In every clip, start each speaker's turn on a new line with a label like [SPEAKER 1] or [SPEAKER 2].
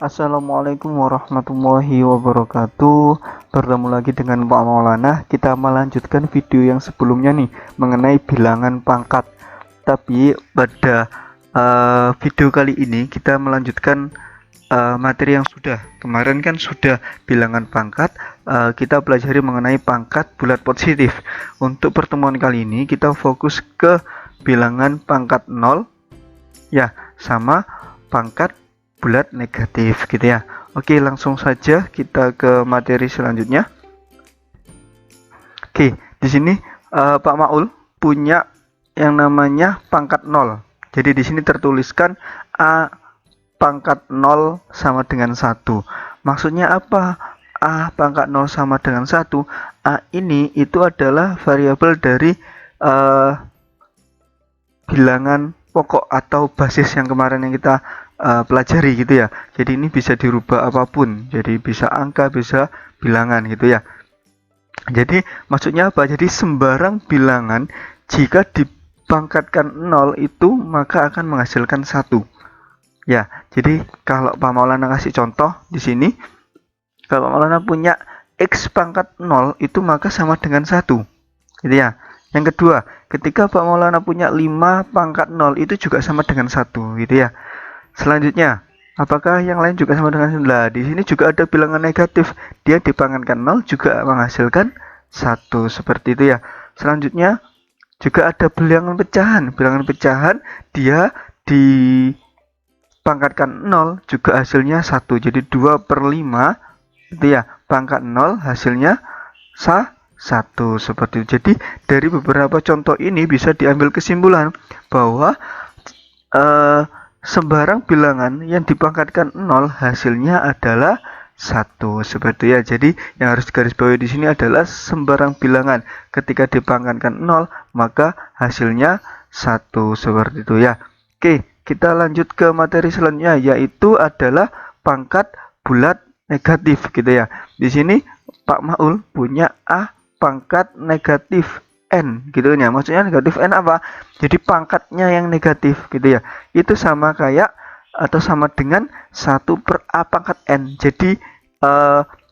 [SPEAKER 1] Assalamualaikum warahmatullahi wabarakatuh. Bertemu lagi dengan Pak Maulana. Kita melanjutkan video yang sebelumnya nih mengenai bilangan pangkat. Tapi pada video kali ini kita melanjutkan materi yang sudah kemarin kan sudah bilangan pangkat. Kita pelajari mengenai pangkat bulat positif. Untuk pertemuan kali ini kita fokus ke bilangan pangkat 0 ya sama pangkat bulat negatif gitu ya. Oke, langsung saja kita ke materi selanjutnya. Oke, di sini Pak Maul punya yang namanya pangkat 0. Jadi di sini tertuliskan A pangkat 0 sama dengan 1. Maksudnya apa? A pangkat 0 sama dengan 1. A ini itu adalah variabel dari bilangan pokok atau basis yang kemarin yang kita pelajari gitu ya. Jadi ini bisa dirubah apapun. Jadi bisa angka, bisa bilangan gitu ya. Jadi maksudnya apa? Jadi sembarang bilangan jika dipangkatkan 0 itu maka akan menghasilkan 1. Ya, jadi kalau Pak Maulana kasih contoh di sini, kalau Pak Maulana punya X pangkat 0 itu maka sama dengan 1. Gitu ya. Yang kedua, ketika Pak Maulana punya 5 pangkat 0 itu juga sama dengan 1 gitu ya. Selanjutnya, apakah yang lain juga sama dengan 1? Nah, di sini juga ada bilangan negatif. Dia dipangkatkan 0 juga menghasilkan 1 seperti itu ya. Selanjutnya, juga ada bilangan pecahan. Bilangan pecahan dia dipangkatkan 0 juga hasilnya 1. Jadi 2/5 itu ya. Pangkat 0 hasilnya 1 seperti itu. Jadi dari beberapa contoh ini bisa diambil kesimpulan bahwa sembarang bilangan yang dipangkatkan 0 hasilnya adalah 1 seperti ya. Jadi yang harus digarisbawahi di sini adalah sembarang bilangan ketika dipangkatkan 0 maka hasilnya 1 seperti itu ya. Oke, kita lanjut ke materi selanjutnya yaitu adalah pangkat bulat negatif gitu ya. Di sini Pak Maul punya A pangkat negatif N gitu ya. Maksudnya negatif N apa? Jadi pangkatnya yang negatif gitu ya. Itu sama kayak atau sama dengan 1/A pangkat N. Jadi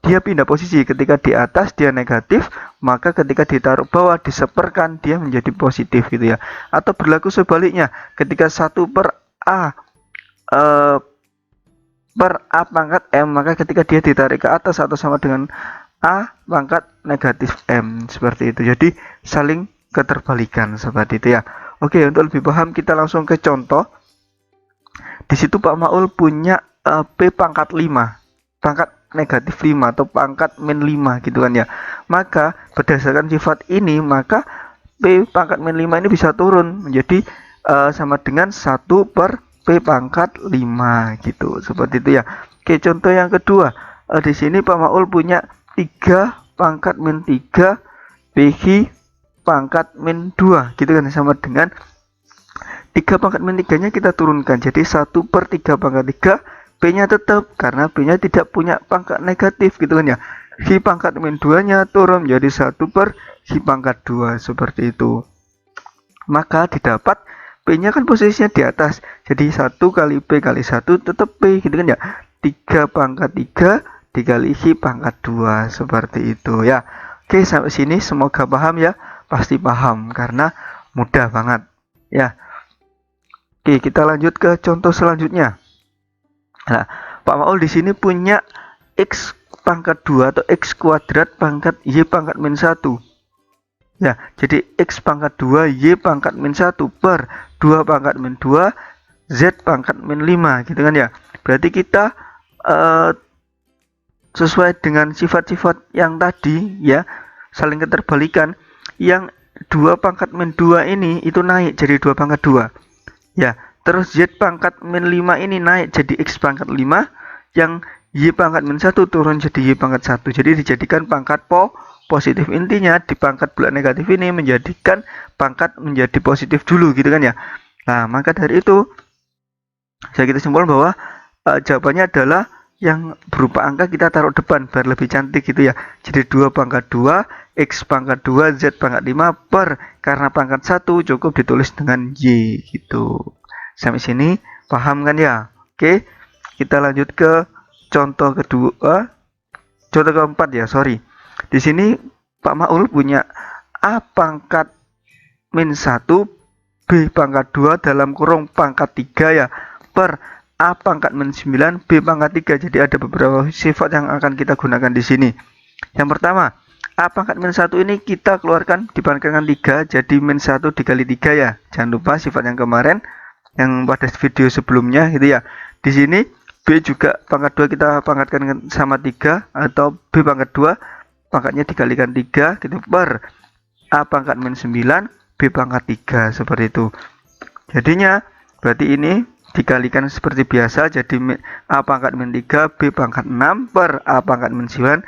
[SPEAKER 1] dia pindah posisi. Ketika di atas dia negatif, maka ketika ditaruh bawah diseperkan dia menjadi positif gitu ya. Atau berlaku sebaliknya, ketika 1/A per A pangkat M, maka ketika dia ditarik ke atas atau sama dengan A pangkat negatif M seperti itu. Jadi saling keterbalikan seperti itu ya. Oke, untuk lebih paham kita langsung ke contoh. Di situ Pak Maul punya P pangkat 5, pangkat negatif 5 atau pangkat min 5 gitu kan ya. Maka berdasarkan sifat ini maka P pangkat min 5 ini bisa turun menjadi sama dengan 1/P pangkat 5 gitu. Seperti itu ya. Oke, contoh yang kedua. Di sini Pak Maul punya 3 pangkat min 3 PG pangkat min 2 gitu kan, sama dengan 3 pangkat min 3 nya kita turunkan jadi 1/3 pangkat 3 P nya tetap karena P nya tidak punya pangkat negatif gitu kan ya. G pangkat min 2 nya turun jadi 1/G pangkat 2 seperti itu. Maka didapat P nya kan posisinya di atas, jadi 1 kali P kali 1 tetap P gitu kan ya. 3 pangkat 3 dikali G pangkat 2 seperti itu ya. Oke, sampai sini semoga paham ya. Pasti paham karena mudah banget ya. Oke, kita lanjut ke contoh selanjutnya. Nah, Pak Maul di sini punya X pangkat 2 atau X kuadrat pangkat Y pangkat min 1 ya. Jadi X pangkat 2 Y pangkat min 1 per 2 pangkat min 2 Z pangkat min 5 gitu kan ya. Berarti kita sesuai dengan sifat-sifat yang tadi ya, saling keterbalikan. Yang 2 pangkat min 2 ini itu naik jadi 2 pangkat 2 ya. Terus Z pangkat min 5 ini naik jadi X pangkat 5. Yang Y pangkat min 1 turun jadi Y pangkat 1. Jadi dijadikan pangkat positif. Intinya di pangkat bulat negatif ini menjadikan pangkat menjadi positif dulu gitu kan ya. Nah, maka dari itu saya kita simpulkan bahwa jawabannya adalah yang berupa angka kita taruh depan biar lebih cantik gitu ya. Jadi 2 pangkat 2 X pangkat 2 Z pangkat 5 per karena pangkat 1 cukup ditulis dengan Y gitu. Sampai sini paham kan ya? Oke, kita lanjut ke contoh kedua, contoh keempat ya, sorry. Di sini Pak Maul punya A pangkat min 1 B pangkat 2 dalam kurung pangkat 3 ya, per A pangkat min 9 B pangkat 3. Jadi ada beberapa sifat yang akan kita gunakan di sini. Yang pertama, A pangkat min 1 ini kita keluarkan dibandingkan 3, jadi min 1 dikali 3 ya. Jangan lupa sifat yang kemarin yang pada video sebelumnya gitu ya. Di sini B juga pangkat 2 kita pangkatkan sama 3, atau B pangkat 2 pangkatnya dikalikan 3 gitu, per A pangkat min 9 B pangkat 3, seperti itu. Jadinya berarti ini dikalikan seperti biasa, jadi A pangkat min 3 B pangkat 6 per A pangkat min 9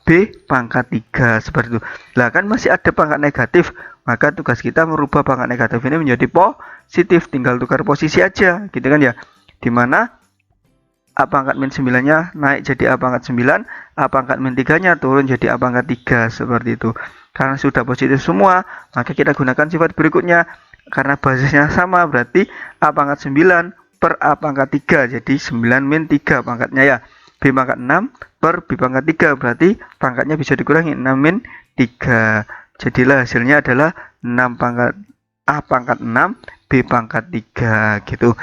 [SPEAKER 1] B pangkat 3, seperti itu. Lah kan masih ada pangkat negatif, maka tugas kita merubah pangkat negatif ini menjadi positif, tinggal tukar posisi aja gitu kan ya. Dimana A pangkat min 9 nya naik jadi A pangkat 9, A pangkat min 3 nya turun jadi A pangkat 3, seperti itu. Karena sudah positif semua, maka kita gunakan sifat berikutnya. Karena basisnya sama, berarti A pangkat 9 per A pangkat 3, jadi 9 min 3 pangkatnya ya. B pangkat 6 per B pangkat 3, berarti pangkatnya bisa dikurangi 6 min 3. Jadilah hasilnya adalah 6 pangkat A pangkat 6 B pangkat 3 gitu.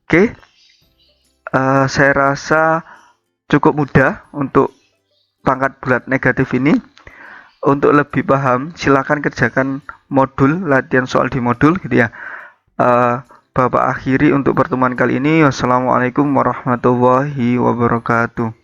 [SPEAKER 1] Oke, saya rasa cukup mudah untuk pangkat bulat negatif ini. Untuk lebih paham, silakan kerjakan modul, latihan soal di modul gitu ya. Bapak akhiri untuk pertemuan kali ini. Wassalamualaikum warahmatullahi wabarakatuh.